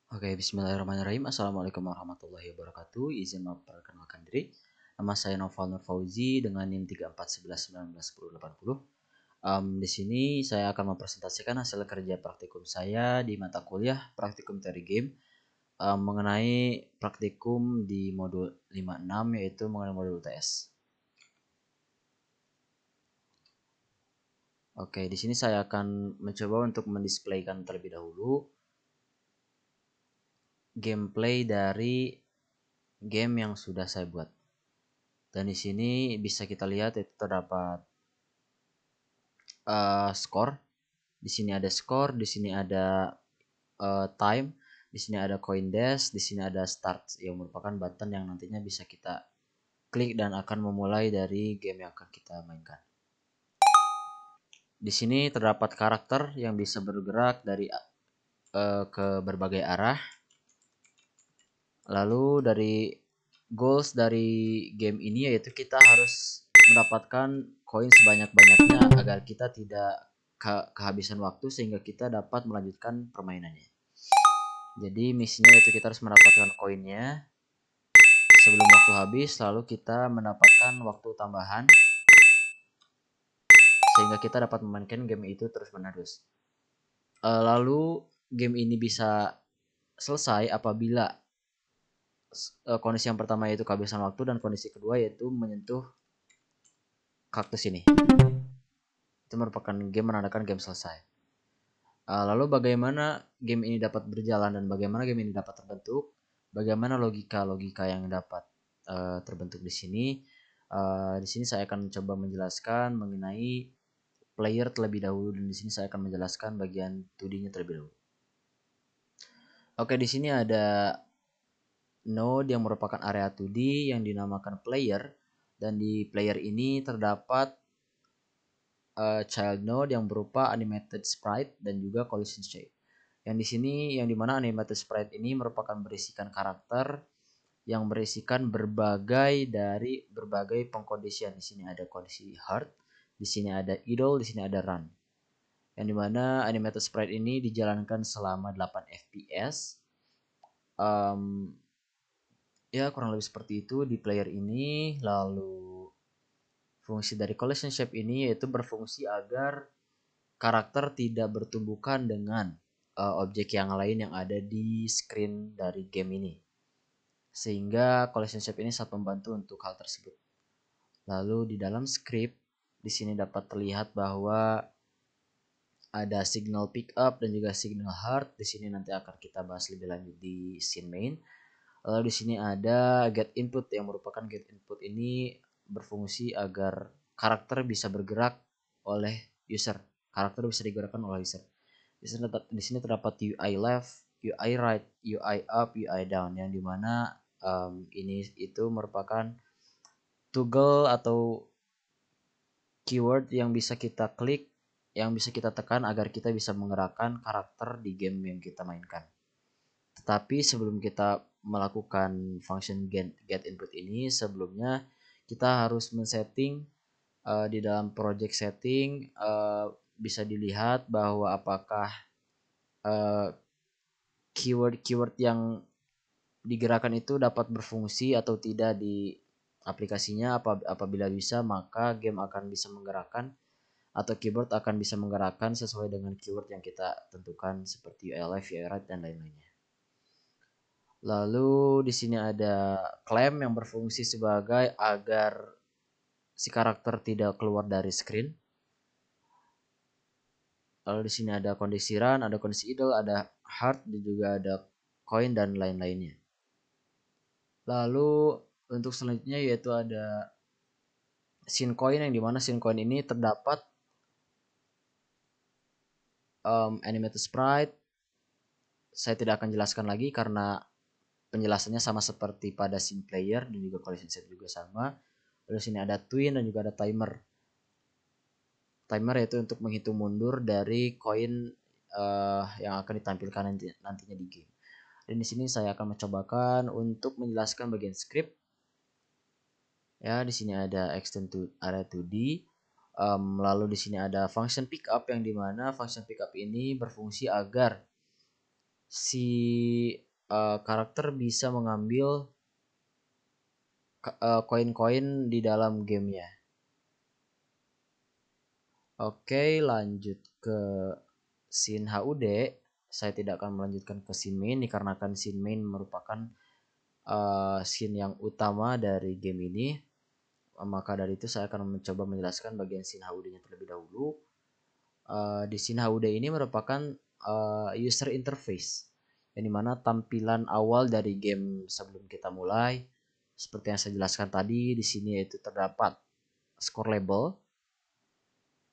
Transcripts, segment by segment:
Oke, bismillahirrahmanirrahim. Assalamualaikum warahmatullahi wabarakatuh. Izin memperkenalkan diri. Nama saya Noval Nur Fauzi dengan NIM 3411191080. Di sini saya akan mempresentasikan hasil kerja praktikum saya di mata kuliah Praktikum Teori Game mengenai praktikum di modul 56 yaitu mengenai modul UTS. Oke, di sini saya akan mencoba untuk mendisplaykan terlebih dahulu gameplay dari game yang sudah saya buat. Dan di sini bisa kita lihat itu terdapat skor. Di sini ada skor, di sini ada time, di sini ada coin dash, di sini ada start yang merupakan button yang nantinya bisa kita klik dan akan memulai dari game yang akan kita mainkan. Di sini terdapat karakter yang bisa bergerak dari ke berbagai arah. Lalu dari goals dari game ini yaitu kita harus mendapatkan koin sebanyak-banyaknya agar kita tidak kehabisan waktu sehingga kita dapat melanjutkan permainannya. Jadi misinya yaitu kita harus mendapatkan koinnya sebelum waktu habis, lalu kita mendapatkan waktu tambahan sehingga kita dapat memainkan game itu terus-menerus. Lalu game ini bisa selesai apabila kondisi yang pertama yaitu kehabisan waktu dan kondisi kedua yaitu menyentuh kaktus ini. Itu merupakan game menandakan game selesai. Lalu bagaimana game ini dapat berjalan dan bagaimana game ini dapat terbentuk? Bagaimana logika-logika yang dapat terbentuk di sini? Di sini saya akan mencoba menjelaskan mengenai player terlebih dahulu dan di sini saya akan menjelaskan bagian 2D-nya terlebih dahulu. Oke, di sini ada node yang merupakan area 2D yang dinamakan player dan di player ini terdapat child node yang berupa animated sprite dan juga collision shape. Yang di sini yang dimana animated sprite ini merupakan berisikan karakter yang berisikan berbagai pengkondisian. Di sini ada kondisi heart, di sini ada idle, di sini ada run. Yang dimana animated sprite ini dijalankan selama 8 fps. Ya kurang lebih seperti itu di player ini. Lalu fungsi dari collision shape ini yaitu berfungsi agar karakter tidak bertumbukan dengan objek yang lain yang ada di screen dari game ini. Sehingga collision shape ini sangat membantu untuk hal tersebut. Lalu di dalam script di sini dapat terlihat bahwa ada signal pickup dan juga signal heart. Di sini nanti akan kita bahas lebih lanjut di scene main. Lalu di sini ada get input yang merupakan get input ini berfungsi agar karakter bisa bergerak oleh user. Karakter bisa digerakkan oleh user. Di sini terdapat UI left, UI right, UI up, UI down yang dimana ini itu merupakan toggle atau keyword yang bisa kita klik, yang bisa kita tekan agar kita bisa menggerakkan karakter di game yang kita mainkan. Tetapi sebelum kita melakukan function get input ini, sebelumnya kita harus men-setting di dalam project setting bisa dilihat bahwa apakah keyword yang digerakkan itu dapat berfungsi atau tidak di aplikasinya. Apabila bisa, maka game akan bisa menggerakkan atau keyboard akan bisa menggerakkan sesuai dengan keyword yang kita tentukan seperti UI left, UI right dan lain-lainnya. Lalu di sini ada clamp yang berfungsi sebagai agar si karakter tidak keluar dari screen. Lalu di sini ada kondisi run, ada kondisi idle, ada heart, dan juga ada coin dan lain-lainnya. Lalu untuk selanjutnya yaitu ada scene coin yang dimana scene coin ini terdapat animated sprite. Saya tidak akan jelaskan lagi karena penjelasannya sama seperti pada scene player dan juga collision set juga sama. Lalu sini ada twin dan juga ada timer. Timer yaitu untuk menghitung mundur dari koin yang akan ditampilkan nantinya di game. Dan di sini saya akan mencobakan untuk menjelaskan bagian script. Ya, di sini ada extend to area 2D. Lalu di sini ada function pickup yang dimana function pickup ini berfungsi agar si karakter bisa mengambil koin-koin di dalam gamenya. Oke, lanjut ke scene HUD. Saya tidak akan melanjutkan ke scene main dikarenakan scene main merupakan scene yang utama dari game ini. Maka dari itu saya akan mencoba menjelaskan bagian scene HUD-nya terlebih dahulu. Di scene HUD ini merupakan user interface, yang dimana tampilan awal dari game sebelum kita mulai, seperti yang saya jelaskan tadi, di sini yaitu terdapat score label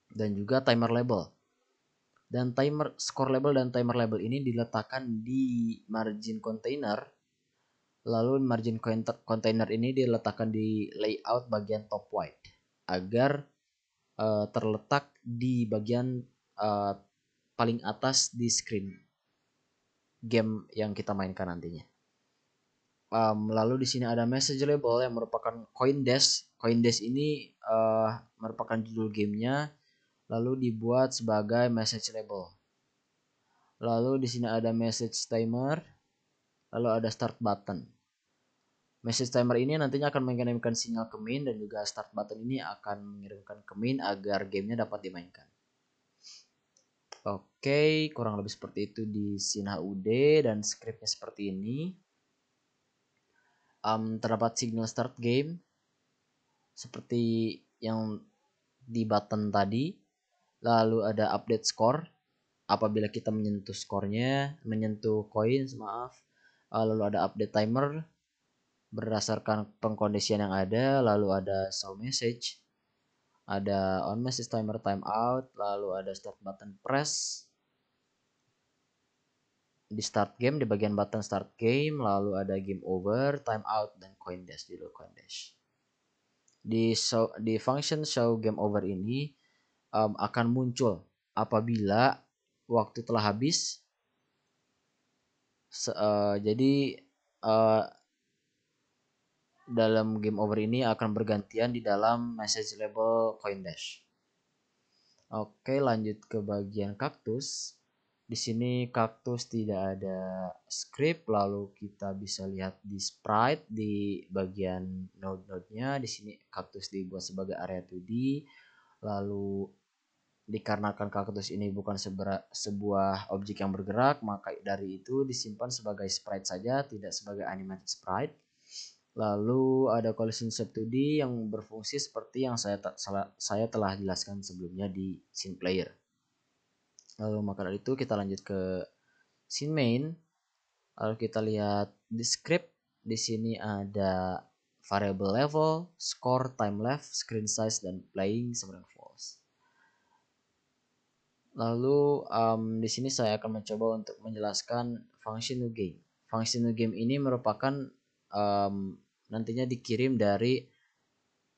dan juga timer label. Dan score label dan timer label ini diletakkan di margin container. Lalu margin container ini diletakkan di layout bagian top right agar terletak di bagian paling atas di screen game yang kita mainkan nantinya. Lalu di sini ada message label yang merupakan CoinDash. CoinDash ini merupakan judul gamenya, lalu dibuat sebagai message label. Lalu di sini ada message timer, lalu ada start button. Message timer ini nantinya akan mengirimkan sinyal ke main, dan juga start button ini akan mengirimkan ke main agar gamenya dapat dimainkan. Oke, kurang lebih seperti itu di scene HUD, dan scriptnya seperti ini. Terdapat signal start game seperti yang di button tadi. Lalu ada update score apabila kita menyentuh skornya, menyentuh koin, maaf. Lalu ada update timer berdasarkan pengkondisian yang ada. Lalu ada show message, ada on message timer timeout, lalu ada start button press di start game, di bagian button start game, lalu ada game over, timeout, dan coin dash, judul coin dash. Di function show game over ini akan muncul apabila waktu telah habis. Jadi dalam game over ini akan bergantian di dalam message label coin dash. Oke, lanjut ke bagian kaktus. Di sini kaktus tidak ada script, lalu kita bisa lihat di sprite di bagian node-node-nya. Di sini kaktus dibuat sebagai area 2D. Lalu dikarenakan kaktus ini bukan sebuah objek yang bergerak, maka dari itu disimpan sebagai sprite saja, tidak sebagai animated sprite. Lalu ada collision shape 2D yang berfungsi seperti yang saya telah jelaskan sebelumnya di scene player. Lalu maka dari itu kita lanjut ke scene main. Lalu kita lihat di script. Di sini ada variable level, score, time left, screen size, dan playing sama dengan false. Lalu di sini saya akan mencoba untuk menjelaskan function new game. Function new game ini merupakan nantinya dikirim dari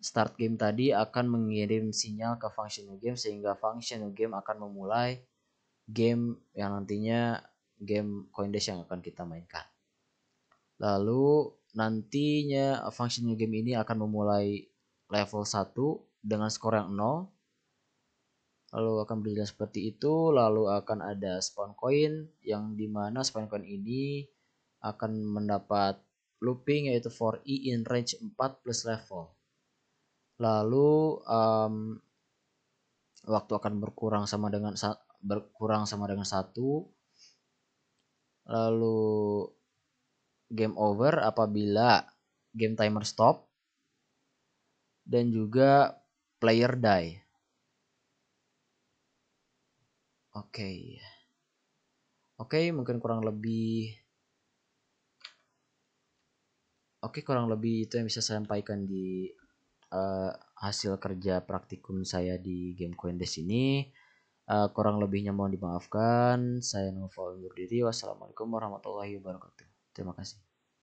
start game tadi, akan mengirim sinyal ke function new game, sehingga function new game akan memulai game yang nantinya game CoinDash yang akan kita mainkan. Lalu nantinya function new game ini akan memulai level 1 dengan skor yang 0. Lalu akan berjalan seperti itu. Lalu akan ada spawn coin, yang dimana spawn coin ini akan mendapat looping, yaitu for E in range 4 plus level. Lalu waktu akan berkurang sama dengan 1. Lalu game over apabila game timer stop, dan juga player die. Oke, mungkin kurang lebih itu yang bisa saya sampaikan di hasil kerja praktikum saya di game CoinDash ini. Kurang lebihnya mohon dimaafkan. Saya Nova undur diri. Wassalamualaikum warahmatullahi wabarakatuh. Terima kasih.